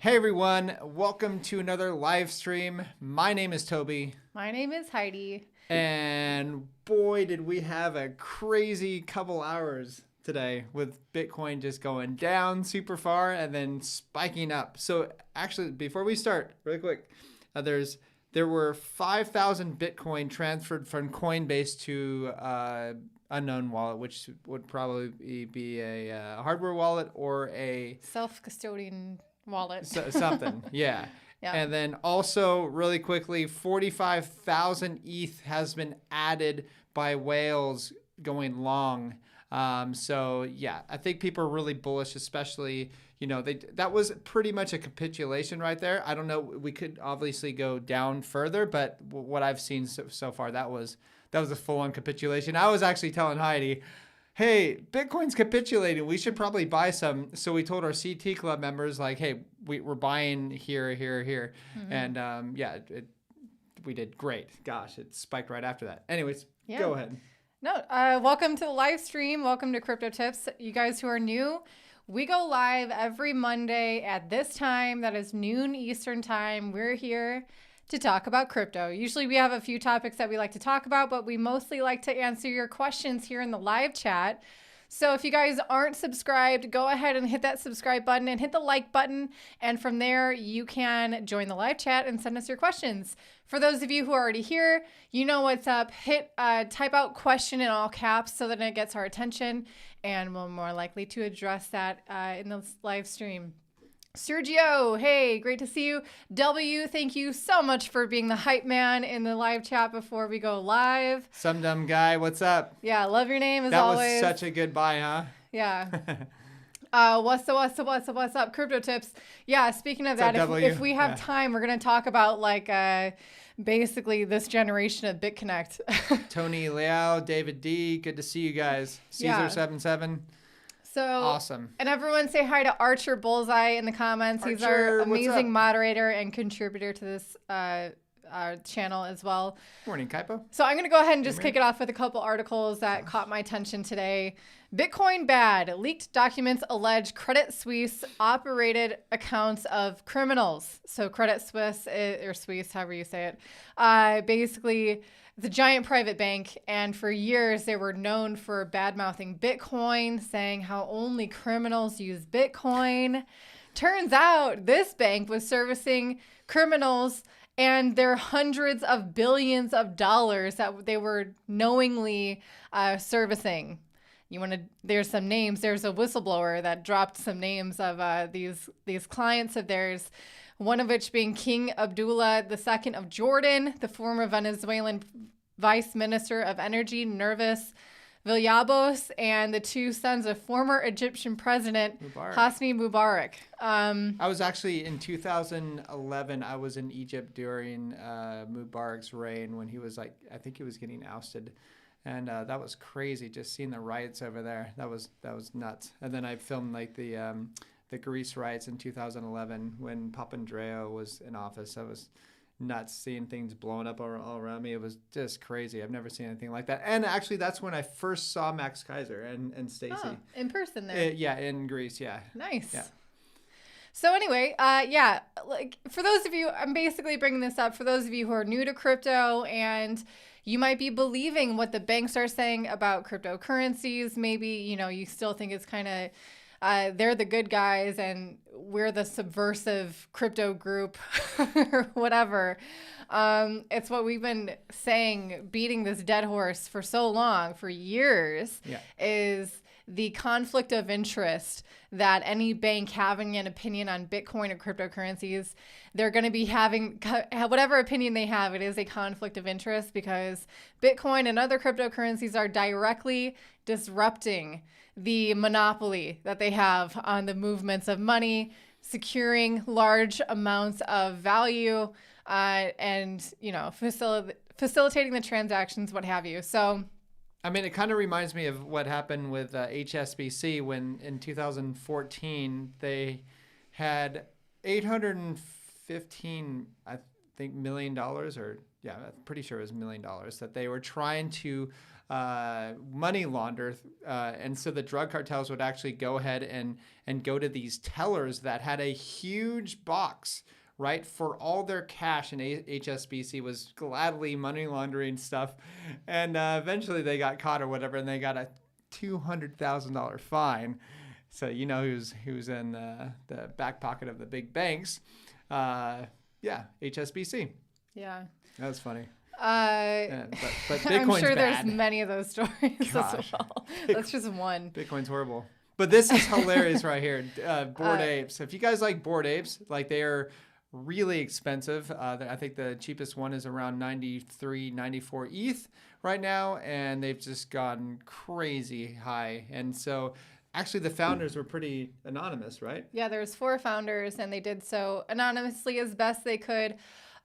Hey everyone, welcome to another live stream. My name is Toby. My name is Heidi. And boy, did we have a crazy couple hours today with Bitcoin just going down super far and then spiking up. So actually, before we start, really quick, there were 5,000 Bitcoin transferred from Coinbase to unknown wallet, which would probably be a hardware wallet or a Self-custodian wallet. something, yeah. Yeah. And then also, really quickly, 45,000 ETH has been added by whales going long. So yeah, I think people are really bullish, especially, that was pretty much a capitulation right there. I don't know, we could obviously go down further, but what I've seen so far, that was a full-on capitulation. I was actually telling Heidi, hey, Bitcoin's capitulating. We should probably buy some. So we told our CT Club members, like, hey, we're buying here. Mm-hmm. And we did great. Gosh, it spiked right after that. Anyways, Go ahead. No, welcome to the live stream. Welcome to Crypto Tips. You guys who are new, we go live every Monday at this time. That is noon Eastern time. We're here to talk about crypto. Usually we have a few topics that we like to talk about, but we mostly like to answer your questions here in the live chat. So if you guys aren't subscribed, go ahead and hit that subscribe button and hit the like button. And from there, you can join the live chat and send us your questions. For those of you who are already here, you know what's up. Type out question in all caps so that it gets our attention, and we're more likely to address that in the live stream. Sergio, hey, great to see you. W, thank you so much for being the hype man in the live chat before we go live. Some dumb guy, what's up? Yeah, love your name as always. That was such a good buy, huh? Yeah. What's up? Crypto tips. Yeah, speaking of that, if we have time, we're going to talk about basically this generation of BitConnect. Tony Liao, David D, good to see you guys. Caesar77. So awesome. And everyone say hi to Archer Bullseye in the comments. He's our amazing moderator and contributor to this channel as well. Morning, Kaipo. So I'm going to go ahead and just kick it off with a couple articles that caught my attention today. Bitcoin bad. Leaked documents allege Credit Suisse operated accounts of criminals. So Credit Suisse, or Suisse, however you say it, basically it's a giant private bank, and for years they were known for bad-mouthing Bitcoin, saying how only criminals use Bitcoin. Turns out this bank was servicing criminals and their hundreds of billions of dollars that they were knowingly servicing. There's some names. There's a whistleblower that dropped some names of these clients of theirs. One of which being King Abdullah II of Jordan, the former Venezuelan Vice Minister of Energy, Nervis Villalobos, and the two sons of former Egyptian President Hosni Mubarak. I was actually in 2011, I was in Egypt during Mubarak's reign when he was I think he was getting ousted. And that was crazy, just seeing the riots over there. That was nuts. And then I filmed the Greece riots in 2011 when Papandreou was in office. That was nuts, seeing things blowing up all around me. It was just crazy. I've never seen anything like that. And actually, that's when I first saw Max Kaiser and Stacy. Oh, in person there. Yeah, in Greece, yeah. Nice. Yeah. So anyway, for those of you, I'm basically bringing this up for those of you who are new to crypto and you might be believing what the banks are saying about cryptocurrencies. Maybe, you still think it's kind of they're the good guys and we're the subversive crypto group or whatever. It's what we've been saying, beating this dead horse for so long, for years, is the conflict of interest that any bank having an opinion on Bitcoin or cryptocurrencies, they're going to be having whatever opinion they have. It is a conflict of interest because Bitcoin and other cryptocurrencies are directly disrupting the monopoly that they have on the movements of money, securing large amounts of value, and facilitating the transactions, what have you. So, I mean, it kind of reminds me of what happened with HSBC when in 2014 they had $815, million, or I'm pretty sure it was $1 million that they were trying to money launder. And so the drug cartels would actually go ahead and go to these tellers that had a huge box, right, for all their cash, and HSBC was gladly money laundering stuff. And eventually they got caught or whatever, and they got a $200,000 fine. So you know who's in the back pocket of the big banks. HSBC. Yeah. That was funny. But Bitcoin's I'm sure bad. there's many of those stories Gosh. as well. That's just one. Bitcoin's horrible. But this is hilarious right here. Bored apes. If you guys like bored apes, like they are really expensive. I think the cheapest one is around 93, 94 ETH right now, and they've just gone crazy high. And so actually the founders were pretty anonymous, right? Yeah, there's 4 founders, and they did so anonymously as best they could.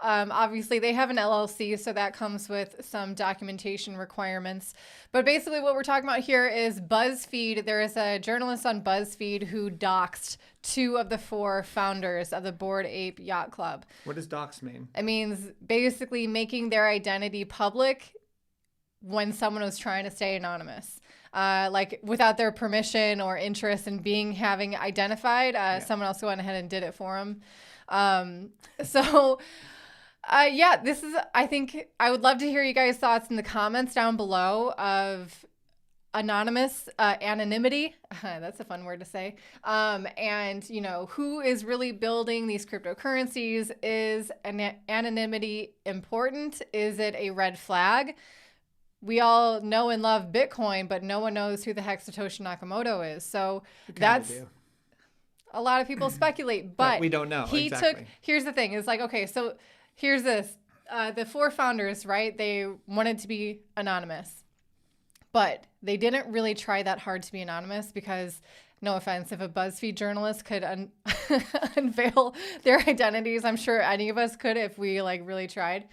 Obviously, they have an LLC, so that comes with some documentation requirements. But basically what we're talking about here is BuzzFeed. There is a journalist on BuzzFeed who doxed 2 of the 4 founders of the Bored Ape Yacht Club. What does dox mean? It means basically making their identity public when someone was trying to stay anonymous. Like without their permission or interest in having identified, someone else went ahead and did it for them. This is, I think I would love to hear you guys' thoughts in the comments down below of anonymity. That's a fun word to say. And you know, who is really building these cryptocurrencies? Is anonymity important? Is it a red flag? We all know and love Bitcoin, but no one knows who the heck Satoshi Nakamoto is. So that's a lot of people speculate, but we don't know. Here's the thing, is like, okay, so here's this, the 4 founders, right? They wanted to be anonymous, but they didn't really try that hard to be anonymous because, no offense, if a BuzzFeed journalist could unveil their identities, I'm sure any of us could if we like really tried.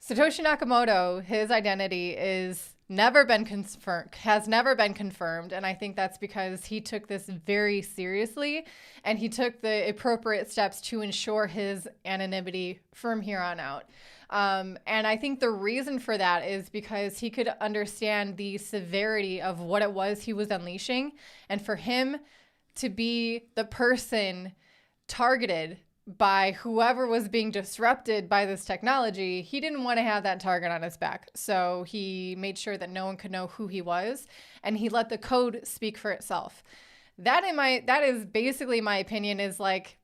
Satoshi Nakamoto, his identity has never been confirmed, and I think that's because he took this very seriously, and he took the appropriate steps to ensure his anonymity from here on out. And I think the reason for that is because he could understand the severity of what it was he was unleashing, and for him to be the person targeted by whoever was being disrupted by this technology, he didn't want to have that target on his back. So he made sure that no one could know who he was, and he let the code speak for itself. That is basically my opinion, is like,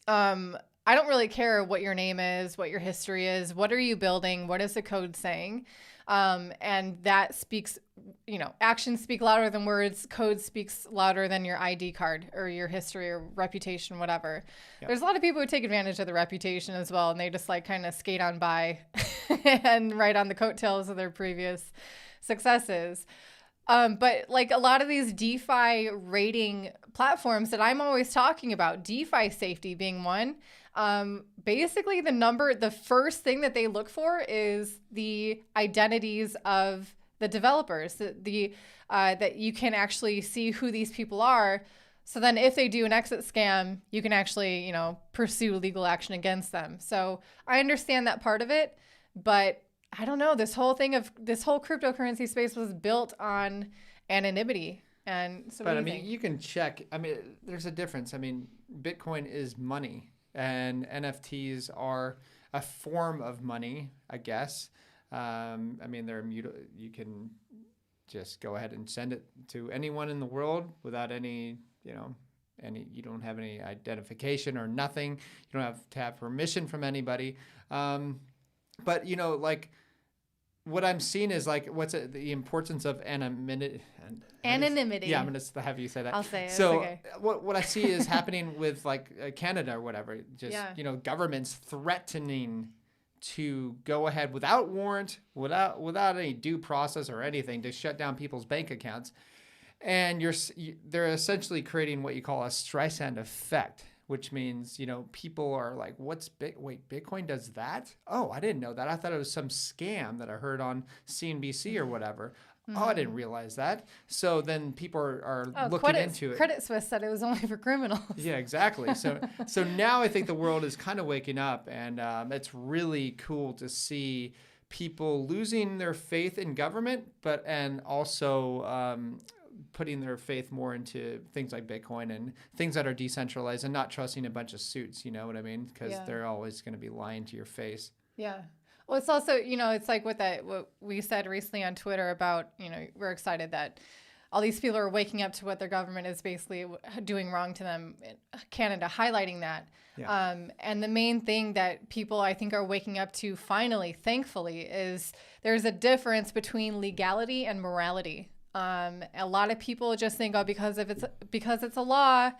I don't really care what your name is, what your history is, what are you building, what is the code saying? And that speaks, you know, actions speak louder than words. Code speaks louder than your ID card or your history or reputation, whatever. Yep. There's a lot of people who take advantage of the reputation as well, and they just like kind of skate on by and ride on the coattails of their previous successes. But like a lot of these DeFi rating platforms that I'm always talking about, DeFi safety being one, basically the first thing that they look for is the identities of the developers, that you can actually see who these people are. So then if they do an exit scam, you can actually, you know, pursue legal action against them. So I understand that part of it, but I don't know, this whole cryptocurrency space was built on anonymity. And so but I mean, you can check. I mean, there's a difference. I mean, Bitcoin is money, and NFTs are a form of money, I guess. I mean, they're immutable. You can just go ahead and send it to anyone in the world without any, you don't have any identification or nothing. You don't have to have permission from anybody. But like what I'm seeing is like, the importance of anonymity. Anonymity. Yeah, I'm going to have you say that. I'll say it. So okay. what I see is happening with like Canada or whatever, just, governments threatening to go ahead without warrant, without any due process or anything, to shut down people's bank accounts. And they're essentially creating what you call a Streisand effect, which means, people are like, wait, Bitcoin does that? Oh, I didn't know that. I thought it was some scam that I heard on CNBC or whatever. Mm-hmm. Oh, I didn't realize that. So then people are looking into it. Credit Suisse said it was only for criminals. Yeah, exactly. So now I think the world is kind of waking up, and it's really cool to see people losing their faith in government, and also putting their faith more into things like Bitcoin and things that are decentralized and not trusting a bunch of suits. You know what I mean? Because they're always going to be lying to your face. Yeah. Well, it's also, it's like what we said recently on Twitter about, we're excited that all these people are waking up to what their government is basically doing wrong to them in Canada, highlighting that. Yeah. And the main thing that people, I think, are waking up to finally, thankfully, is there's a difference between legality and morality. A lot of people just think, because it's a law,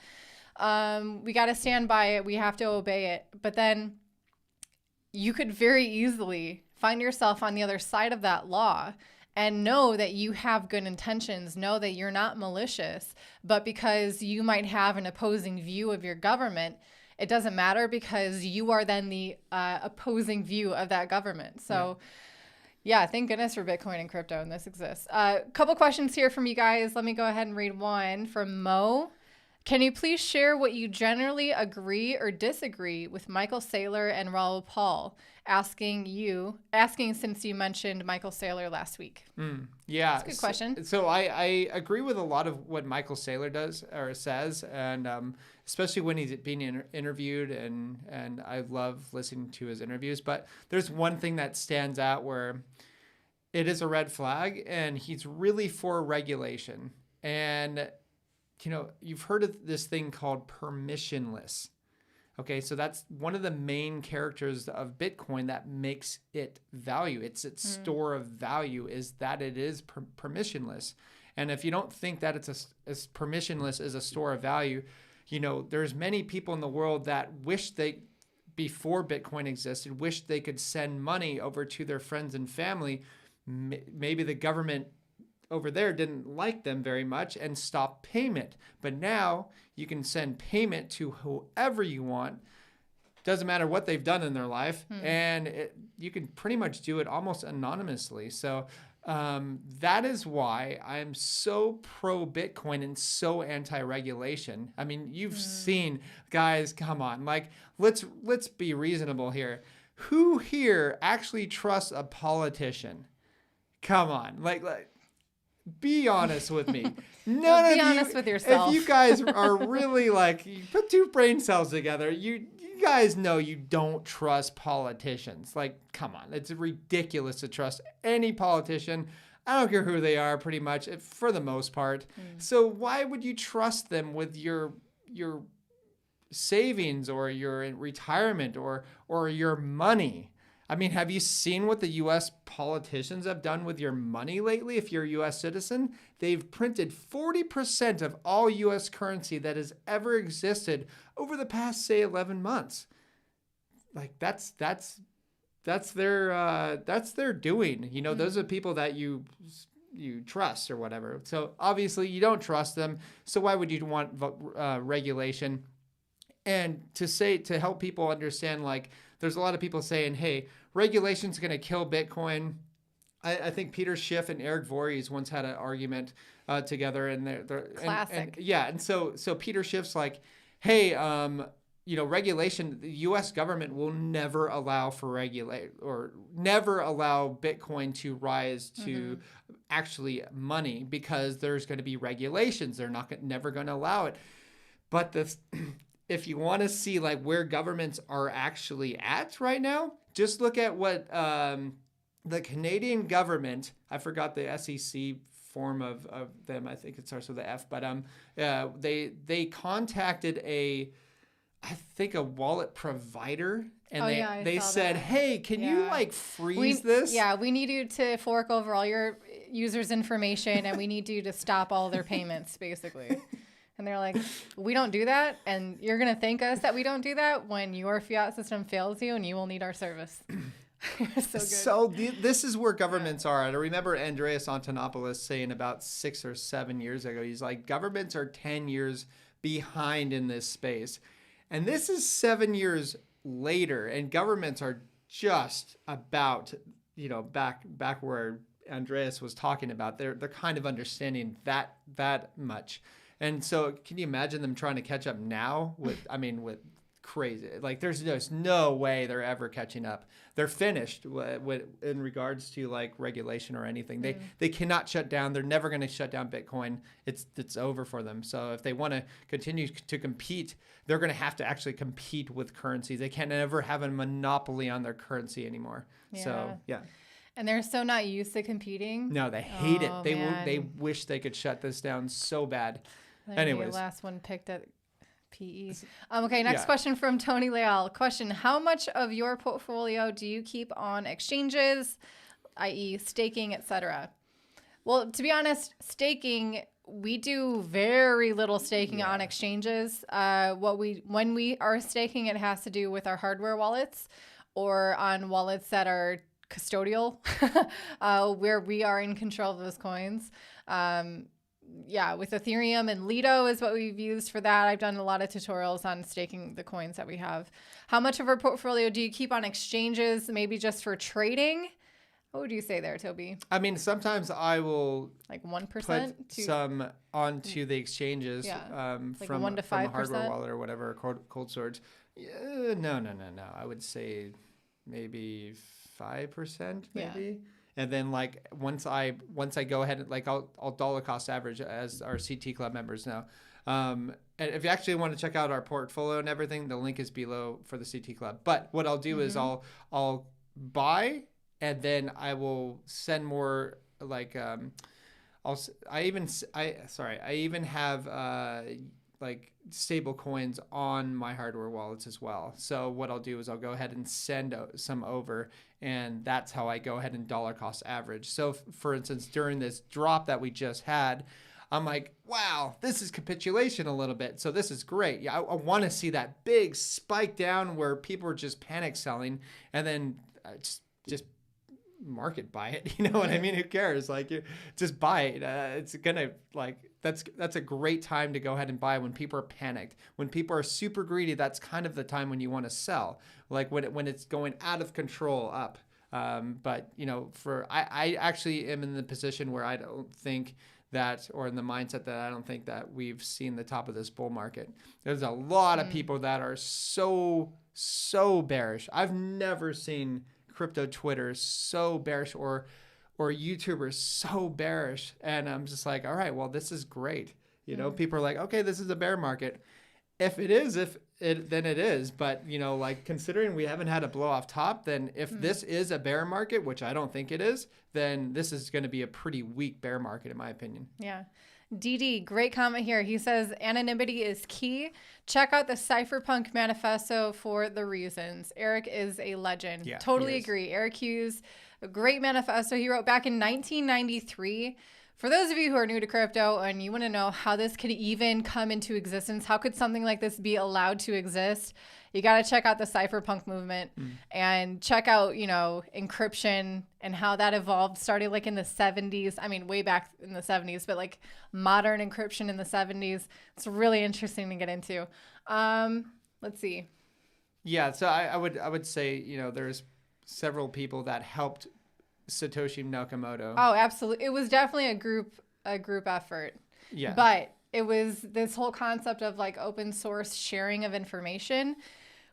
we got to stand by it. We have to obey it. But then you could very easily find yourself on the other side of that law and know that you have good intentions, know that you're not malicious, but because you might have an opposing view of your government, it doesn't matter because you are then the opposing view of that government. So yeah, thank goodness for Bitcoin and crypto, and this exists. A couple questions here from you guys. Let me go ahead and read one from Mo. Can you please share what you generally agree or disagree with Michael Saylor and Raoul Pal? Asking since you mentioned Michael Saylor last week. Yeah. That's a good question. So I agree with a lot of what Michael Saylor does or says, and especially when he's being interviewed, and I love listening to his interviews. But there's one thing that stands out where it is a red flag, and he's really for regulation. And you've heard of this thing called permissionless. Okay, so that's one of the main characters of Bitcoin that makes it value. Its store of value is that it is permissionless. And if you don't think that it's as permissionless as a store of value, there's many people in the world that before Bitcoin existed, wish they could send money over to their friends and family. Maybe the government over there didn't like them very much and stopped payment. But now you can send payment to whoever you want. Doesn't matter what they've done in their life. And you can pretty much do it almost anonymously. So that is why I'm so pro Bitcoin and so anti-regulation. I mean, you've seen, guys, come on, like let's be reasonable here. Who here actually trusts a politician? Come on, like be honest with me. Be honest with yourself. If you guys are really you put two brain cells together, you guys know you don't trust politicians. Like, come on. It's ridiculous to trust any politician. I don't care who they are, pretty much, for the most part. So why would you trust them with your savings or your retirement or your money? I mean, have you seen what the U.S. politicians have done with your money lately? If you're a U.S. citizen, they've printed 40% of all U.S. currency that has ever existed over the past, say, 11 months. Like that's their doing. Those are people that you trust or whatever. So obviously you don't trust them. So why would you want regulation? And to help people understand, there's a lot of people saying, hey, regulation's going to kill Bitcoin. I think Peter Schiff and Eric Voorhees once had an argument together, and they're classic. And so Peter Schiff's like, hey, regulation, the U.S. government will never allow never allow Bitcoin to rise to actually money because there's going to be regulations. They're never going to allow it. But if you want to see where governments are actually at right now, just look at what the Canadian government, I forgot the SEC form of them. I think it starts with the F, but they contacted a wallet provider, and they said, that. Hey, can you freeze this? Yeah, we need you to fork over all your users' information, and we need you to stop all their payments, basically. And they're like, we don't do that, and you're going to thank us that we don't do that when your fiat system fails you, and you will need our service. So good. So this is where governments are. And I remember Andreas Antonopoulos saying about 6 or 7 years ago, he's like, governments are 10 years behind in this space. And this is 7 years later, and governments are just about, back where Andreas was talking about. They're kind of understanding that much. And so can you imagine them trying to catch up now with crazy. Like there's just no way they're ever catching up. They're finished in regards to like regulation or anything. They cannot shut down. They're never going to shut down Bitcoin. It's over for them. So if they want to continue to compete, they're going to have to actually compete with currencies. They can't ever have a monopoly on their currency anymore. Yeah. So yeah. And they're so not used to competing. No, they hate it. Man. They wish they could shut this down so bad. Anyways, last one picked at PE. Okay, next question from Tony Leal. Question: how much of your portfolio do you keep on exchanges, i.e., staking, etc.? Well, to be honest, staking, we do very little staking on exchanges. When we are staking, it has to do with our hardware wallets or on wallets that are custodial, where we are in control of those coins. With Ethereum and Lido is what we've used for that. I've done a lot of tutorials on staking the coins that we have. How much of our portfolio do you keep on exchanges, maybe just for trading? What would you say there, Toby? I mean, sometimes I will like 1% put some onto the exchanges like from 1 to 5%? From a hardware wallet or whatever, cold storage. No. I would say maybe 5%, maybe. Yeah. And then like once I go ahead and like I'll dollar cost average as our CT Club members know. And if you actually want to check out our portfolio and everything, the link is below for the CT Club. But what I'll do is I'll buy and then I will send more like I even have like stable coins on my hardware wallets as well. So what I'll do is I'll go ahead and send some over, and that's how I go ahead and dollar cost average. So for instance, during this drop that we just had, I'm like, wow, this is capitulation a little bit. So this is great. Yeah, I want to see that big spike down where people are just panic selling, and then just market buy it. You know what I mean? Who cares? Like, you just buy it. It's gonna like that's a great time to go ahead and buy when people are panicked. When people are super greedy, that's kind of the time when you want to sell. Like when it's going out of control up. But you know, I actually am in the position where I don't think that, or in the mindset that I don't think that we've seen the top of this bull market. There's a lot of people that are so bearish. I've never seen crypto Twitter so bearish or YouTubers so bearish, and I'm just like, all right, well, this is great. You know, people are like, okay, this is a bear market. Then it is. But you know, like considering we haven't had a blow off top, then if this is a bear market, which I don't think it is, then this is going to be a pretty weak bear market in my opinion. Yeah. DD, great comment here. He says anonymity is key. Check out the Cypherpunk manifesto for the reasons. Eric is a legend. Yeah, totally agree. Eric Hughes, a great manifesto he wrote back in 1993. For those of you who are new to crypto and you want to know how this could even come into existence, how could something like this be allowed to exist, you got to check out the cypherpunk movement and check out, you know, encryption and how that evolved, starting like in the 70s. I mean, way back in the 70s, but like modern encryption in the 70s. It's really interesting to get into. Let's see. Yeah, so I would say, you know, there's several people that helped Satoshi Nakamoto. Oh, absolutely. It was definitely a group effort. Yeah. But it was this whole concept of like open source sharing of information,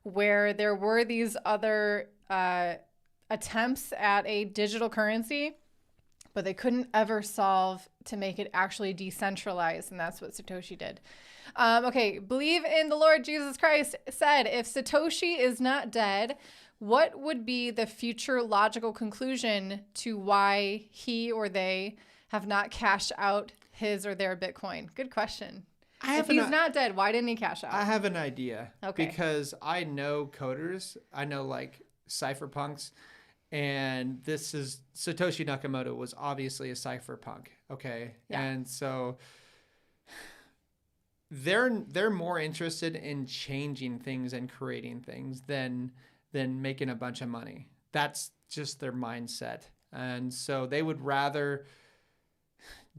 where there were these other attempts at a digital currency, but they couldn't ever solve to make it actually decentralized. And that's what Satoshi did. Okay. Believe in the Lord Jesus Christ said, if Satoshi is not dead, what would be the future logical conclusion to why he or they have not cashed out his or their Bitcoin? Good question. If he's not dead, why didn't he cash out? I have an idea. Okay. Because I know coders. I know like cypherpunks. And this is Satoshi Nakamoto was obviously a cypherpunk. Okay. Yeah. And so they're more interested in changing things and creating things than making a bunch of money. That's just their mindset. And so they would rather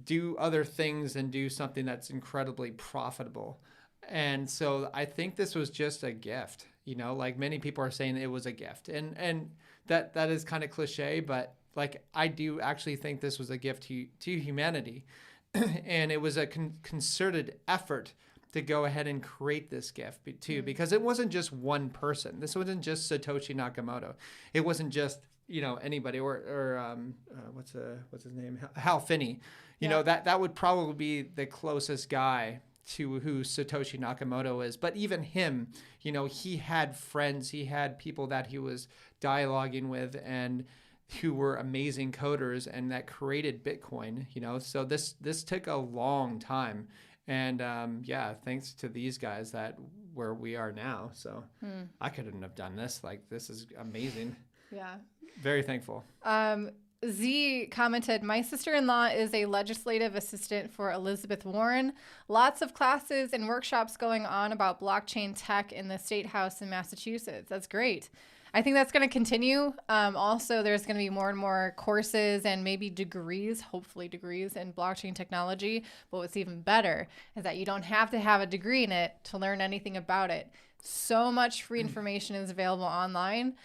do other things and do something that's incredibly profitable. And so I think this was just a gift, you know, like many people are saying it was a gift. And that is kind of cliche, but like I do actually think this was a gift to humanity. And it was a concerted effort to go ahead and create this gift too, because it wasn't just one person. This wasn't just Satoshi Nakamoto. It wasn't just, anybody or what's his name? Hal Finney. You know, that would probably be the closest guy to who Satoshi Nakamoto is. But even him, he had friends, he had people that he was dialoguing with and who were amazing coders and that created Bitcoin, So this took a long time. And thanks to these guys that where we are now. So I couldn't have done this. Like, this is amazing. Yeah. Very thankful. Z commented, my sister-in-law is a legislative assistant for Elizabeth Warren. Lots of classes and workshops going on about blockchain tech in the State House in Massachusetts. That's great. I think that's going to continue. Also, there's going to be more and more courses and maybe degrees, hopefully degrees in blockchain technology. But what's even better is that you don't have to have a degree in it to learn anything about it. So much free information is available online.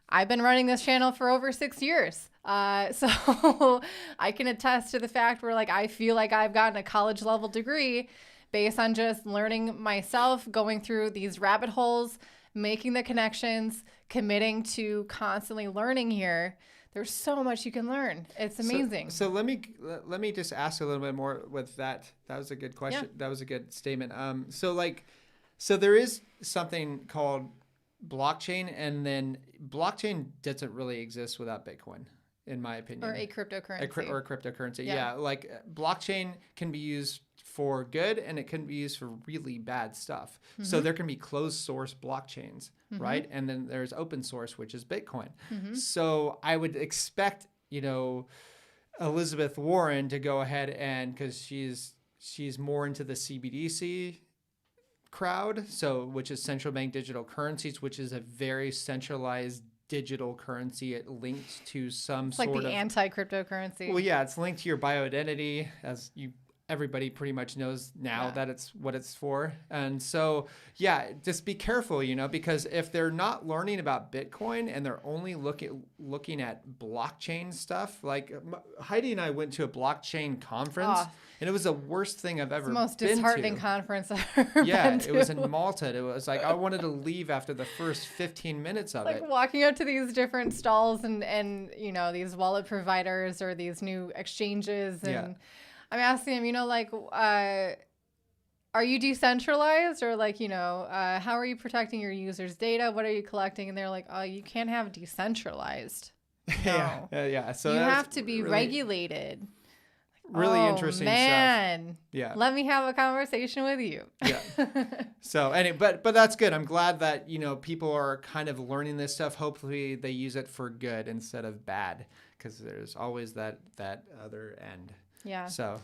I've been running this channel for over 6 years. So I can attest to the fact where I feel like I've gotten a college level degree based on just learning myself, going through these rabbit holes, making the connections, committing to constantly learning here. There's so much you can learn. It's amazing. So let me just ask a little bit more with that. That was a good question. Yeah. That was a good statement. So there is something called blockchain, and then blockchain doesn't really exist without Bitcoin, in my opinion. Or a cryptocurrency. Or a cryptocurrency. Yeah. Like, blockchain can be used for good and it can be used for really bad stuff. Mm-hmm. So there can be closed source blockchains, right? And then there's open source, which is Bitcoin. Mm-hmm. So I would expect, Elizabeth Warren to go ahead and, because she's more into the CBDC crowd, which is central bank digital currencies, which is a very centralized digital currency. It linked to some sort of... like the anti-cryptocurrency. Well, yeah, it's linked to your bioidentity, as everybody pretty much knows now that it's what it's for. And so, just be careful, because if they're not learning about Bitcoin and they're only looking at blockchain stuff, like Heidi and I went to a blockchain conference, and it was the worst thing I've ever been to. It's the most disheartening conference I've ever been to. It was in Malta. It was like I wanted to leave after the first 15 minutes of it. Like walking up to these different stalls and these wallet providers or these new exchanges and... I'm asking him, are you decentralized or how are you protecting your users' data? What are you collecting? And they're like, oh, you can't have decentralized. No. Yeah. So you have to be regulated. Really interesting man. stuff. Yeah. Let me have a conversation with you. Yeah. So but that's good. I'm glad that, people are kind of learning this stuff. Hopefully they use it for good instead of bad, because there's always that other end. Yeah. So,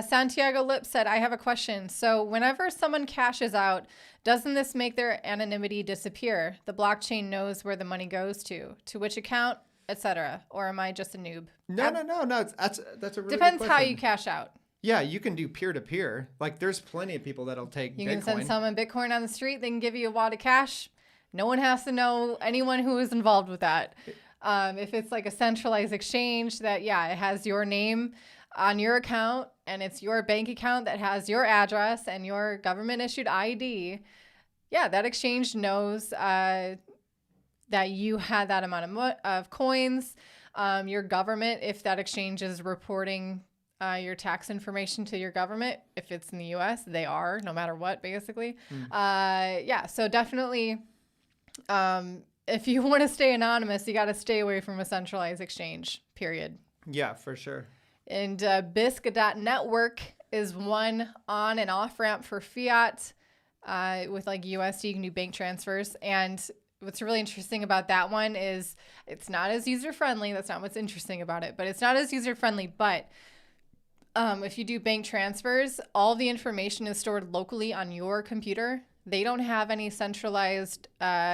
Santiago Lip said, I have a question. So whenever someone cashes out, doesn't this make their anonymity disappear? The blockchain knows where the money goes to which account, etc. Or am I just a noob? No. That's a really depends good how question. you cash out. Yeah, you can do peer-to-peer. Like, there's plenty of people that'll take Bitcoin. You can send someone Bitcoin on the street. They can give you a wad of cash. No one has to know anyone who is involved with that. If it's like a centralized exchange that, it has your name on your account and it's your bank account that has your address and your government issued ID, that exchange knows that you had that amount of coins. Your government, if that exchange is reporting your tax information to your government, if it's in the US, they are, no matter what, basically. So definitely, if you want to stay anonymous, you got to stay away from a centralized exchange, period. Yeah, for sure. And Bisq.network is one on and off ramp for fiat. With like USD, you can do bank transfers. And what's really interesting about that one is it's not as user-friendly. That's not what's interesting about it, but it's not as user-friendly. But if you do bank transfers, all the information is stored locally on your computer. They don't have any centralized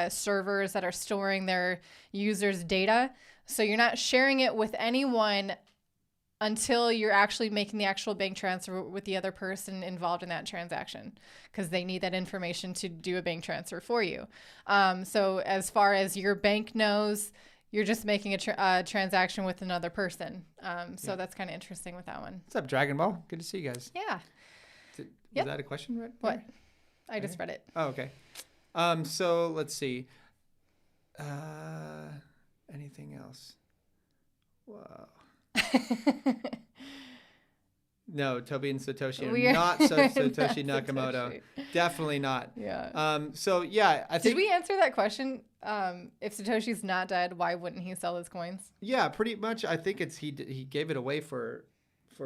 servers that are storing their users' data. So you're not sharing it with anyone until you're actually making the actual bank transfer with the other person involved in that transaction, because they need that information to do a bank transfer for you. So as far as your bank knows, you're just making a transaction with another person. So that's kind of interesting with that one. What's up, Dragon Ball? Good to see you guys. Yeah. Was that a question right there? What? I just read it. Oh, okay. So let's see. Anything else? Wow. No, Toby and Satoshi are not Satoshi Nakamoto. Definitely not. Yeah. So yeah, I think. Did we answer that question? If Satoshi's not dead, why wouldn't he sell his coins? Yeah, pretty much. I think it's he gave it away for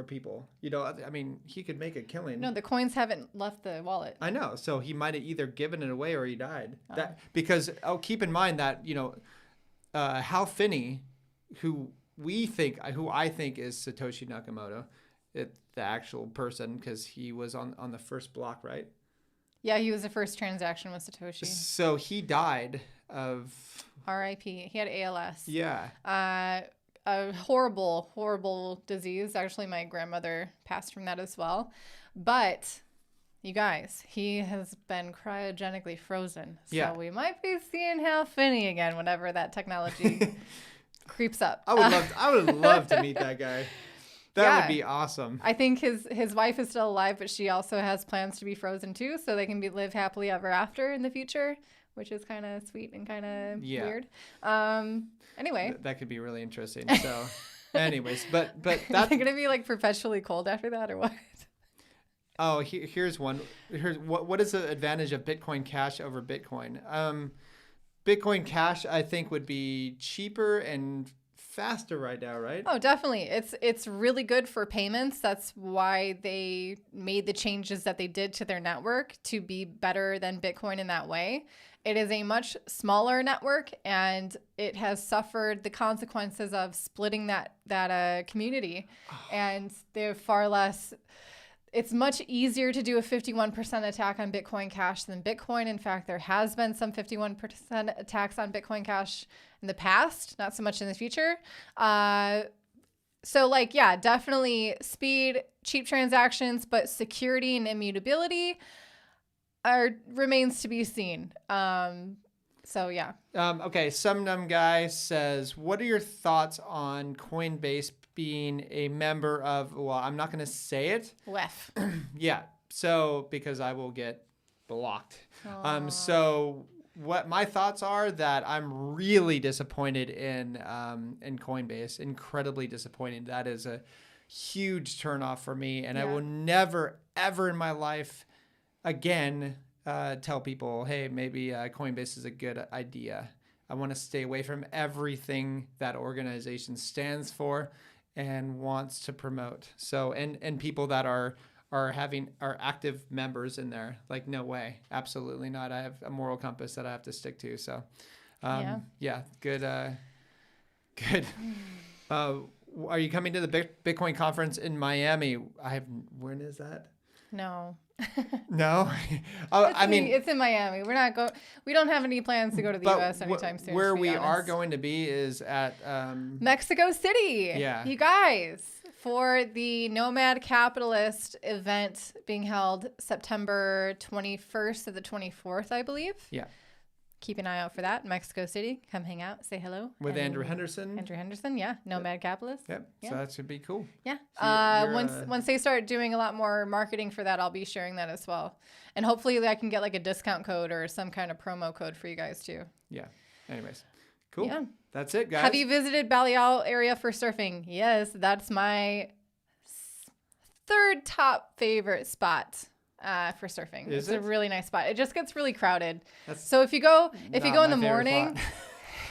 people. You know, I mean, he could make a killing. No, the coins haven't left the wallet. I know. So he might have either given it away or he died. That because keep in mind that, you know, Hal Finney, who I think is Satoshi Nakamoto, the actual person, because he was on the first block, right? Yeah, he was the first transaction with Satoshi. So he died of R.I.P. He had ALS. Yeah. A horrible, horrible disease. Actually, my grandmother passed from that as well. But you guys, he has been cryogenically frozen. So we might be seeing Hal Finney again whenever that technology creeps up. I would love to meet that guy. That would be awesome. I think his wife is still alive, but she also has plans to be frozen too, so they can live happily ever after in the future, which is kind of sweet and kind of weird. Anyway, that could be really interesting. So, anyways, but that's gonna be like perpetually cold after that, or what? Oh, here's one. Here's what is the advantage of Bitcoin Cash over Bitcoin? Bitcoin Cash, I think, would be cheaper and faster right now, right? Oh, definitely. It's really good for payments. That's why they made the changes that they did to their network to be better than Bitcoin in that way. It is a much smaller network, and it has suffered the consequences of splitting that community. And they're far less. It's much easier to do a 51% attack on Bitcoin Cash than Bitcoin. In fact, there has been some 51% attacks on Bitcoin Cash in the past, not so much in the future. So definitely speed, cheap transactions, but security and immutability remains to be seen. Okay, some dumb guy says, what are your thoughts on Coinbase being a member of, well, I'm not going to say it. WEF. Yeah, so because I will get blocked. So what my thoughts are that I'm really disappointed in Coinbase, incredibly disappointed. That is a huge turnoff for me, and I will never, ever in my life again tell people, hey, maybe Coinbase is a good idea. I want to stay away from everything that organization stands for and wants to promote. So and people that are active members in there, like, no way, absolutely not. I have a moral compass that I have to stick to. So good. Are you coming to the Bitcoin conference in Miami? When is that? No. No. It's in Miami. We don't have any plans to go to the U.S. anytime soon. Where we are going to be is at Mexico City. Yeah. You guys, for the Nomad Capitalist event being held September 21st to the 24th, I believe. Yeah. Keep an eye out for that. Mexico City. Come hang out. Say hello. With Andrew Henderson. Yeah. Nomad Capitalist. Yep. Yeah. So that should be cool. Yeah. Once they start doing a lot more marketing for that, I'll be sharing that as well. And hopefully I can get like a discount code or some kind of promo code for you guys too. Yeah. Anyways. Cool. Yeah. That's it, guys. Have you visited Baleal area for surfing? Yes. That's my third top favorite spot. For surfing. It's a really nice spot. It just gets really crowded. So if you go in the morning,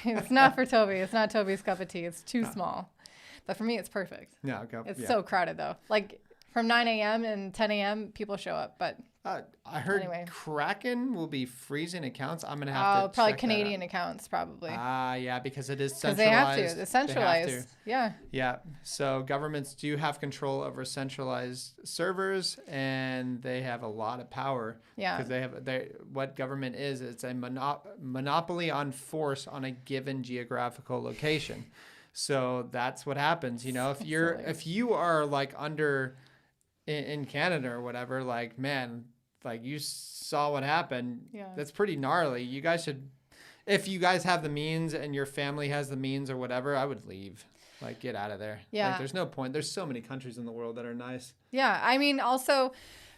it's not for Toby. It's not Toby's cup of tea. It's too small. But for me, it's perfect. Yeah, it's so crowded though. Like from 9 a.m. and 10 a.m. people show up. But I heard Kraken will be freezing accounts. I'm gonna have to probably Canadian accounts probably. Yeah, because it is centralized. Because they have to. It's centralized. Yeah. Yeah. So governments do have control over centralized servers, and they have a lot of power. Yeah. Because what government is, it's a monopoly on force on a given geographical location. So that's what happens. You know, if you are like under in Canada or whatever, like, man, like, you saw what happened. Yeah. That's pretty gnarly. You guys should, if you guys have the means and your family has the means or whatever, I would leave. Like, get out of there. Yeah. Like, there's no point. There's so many countries in the world that are nice. Yeah. I mean, also,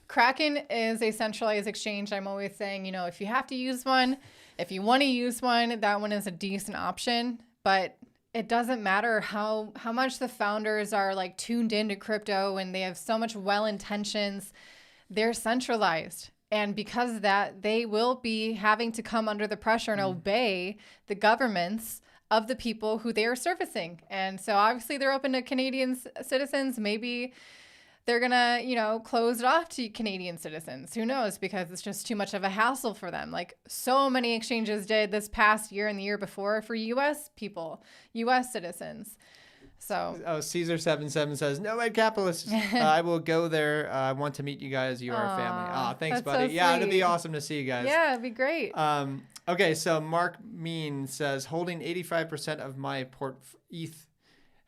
Kraken is a centralized exchange. I'm always saying, if you have to use one, if you want to use one, that one is a decent option. But it doesn't matter how much the founders are like tuned into crypto and they have so much well intentions. They're centralized. And because of that, they will be having to come under the pressure and obey the governments of the people who they are servicing. And so obviously they're open to Canadian citizens. Maybe they're going to, close it off to Canadian citizens. Who knows? Because it's just too much of a hassle for them. Like so many exchanges did this past year and the year before for U.S. people, U.S. citizens. So Caesar77 says, no way capitalists. I will go there. I want to meet you guys. You are a family. Thanks, buddy. So yeah, sweet. it'd be awesome to see you guys. Yeah, it'd be great. Okay, so Mark Mean says, holding 85% of my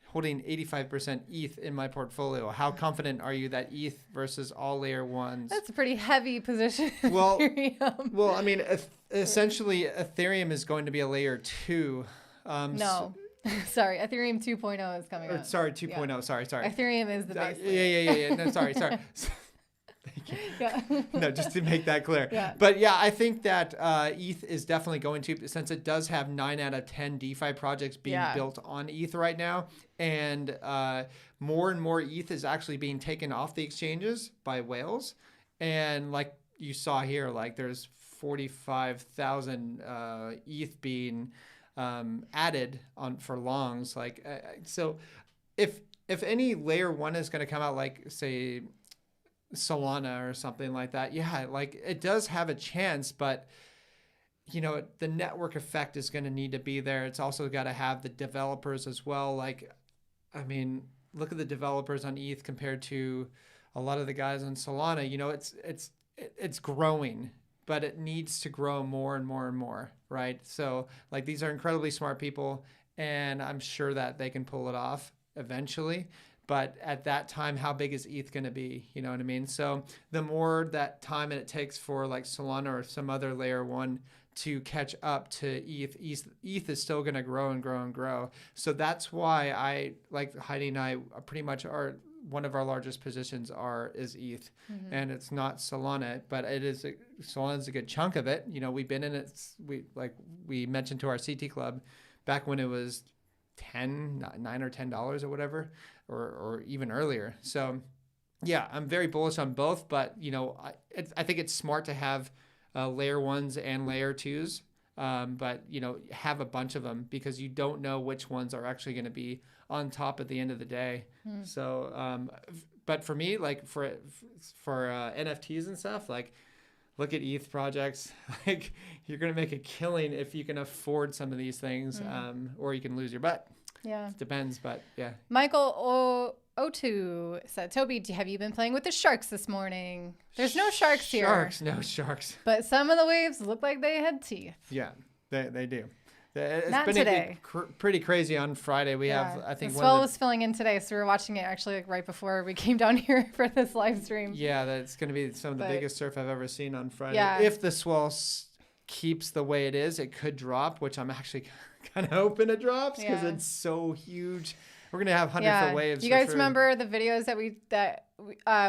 holding 85% ETH in my portfolio. How confident are you that ETH versus all layer ones? That's a pretty heavy position. Well, I mean, essentially, Ethereum is going to be a layer 2. No. Sorry, Ethereum 2.0 is coming out. Sorry, 2.0. Yeah. Sorry. Ethereum is the base. Yeah. No, sorry. Thank you. Yeah. No, just to make that clear. Yeah. But yeah, I think that ETH is definitely going to, since it does have 9 out of 10 DeFi projects being built on ETH right now, and more and more ETH is actually being taken off the exchanges by whales. And like you saw here, like there's 45,000 ETH being added on for longs. Like so if any layer 1 is going to come out, like say Solana or something like that, like it does have a chance, but the network effect is going to need to be there. It's also got to have the developers as well. Like, I mean, look at the developers on ETH compared to a lot of the guys on Solana. It's growing, but it needs to grow more and more and more, right? So like these are incredibly smart people, and I'm sure that they can pull it off eventually. But at that time, how big is ETH going to be? You know what I mean? So the more that time it takes for like Solana or some other layer 1 to catch up to ETH is still going to grow and grow and grow. So that's why I, like Heidi and I, pretty much are, one of our largest positions is ETH, and it's not Solana, but Solana's a good chunk of it. We've been in it. We mentioned to our CT club back when it was $9 or $10 or whatever, or even earlier. So yeah, I'm very bullish on both, but I think it's smart to have layer 1s and layer 2s, but have a bunch of them, because you don't know which ones are actually going to be on top at the end of the day. So but for me, like for NFTs and stuff, like look at ETH projects. Like you're going to make a killing if you can afford some of these things, or you can lose your butt. Yeah. It depends, but yeah. Michael O2 said, Toby, have you been playing with the sharks this morning? There's no sharks here. No sharks. But some of the waves look like they had teeth. Yeah, they do. It's Not been today. Pretty crazy on Friday. We have, I think, the swell was filling in today, so we were watching it actually like right before we came down here for this live stream. Yeah, that's going to be some of the biggest surf I've ever seen on Friday. Yeah. If the swell keeps the way it is, it could drop, which I'm actually kind of hoping it drops, because it's so huge. We're going to have 100-foot waves. You guys remember the videos that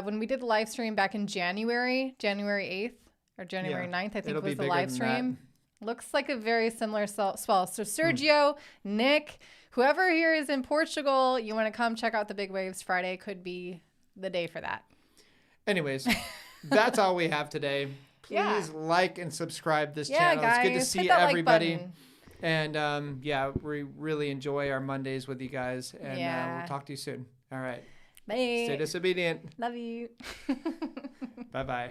when we did the live stream back in January 8th or January 9th, I think was the live stream. Looks like a very similar swell. So Sergio, Nick, whoever here is in Portugal, you want to come check out the big waves Friday, could be the day for that. Anyways, that's all we have today. Please like and subscribe this channel. Guys, it's good to see everybody. And we really enjoy our Mondays with you guys. And we'll talk to you soon. All right. Bye. Stay disobedient. Love you. Bye-bye.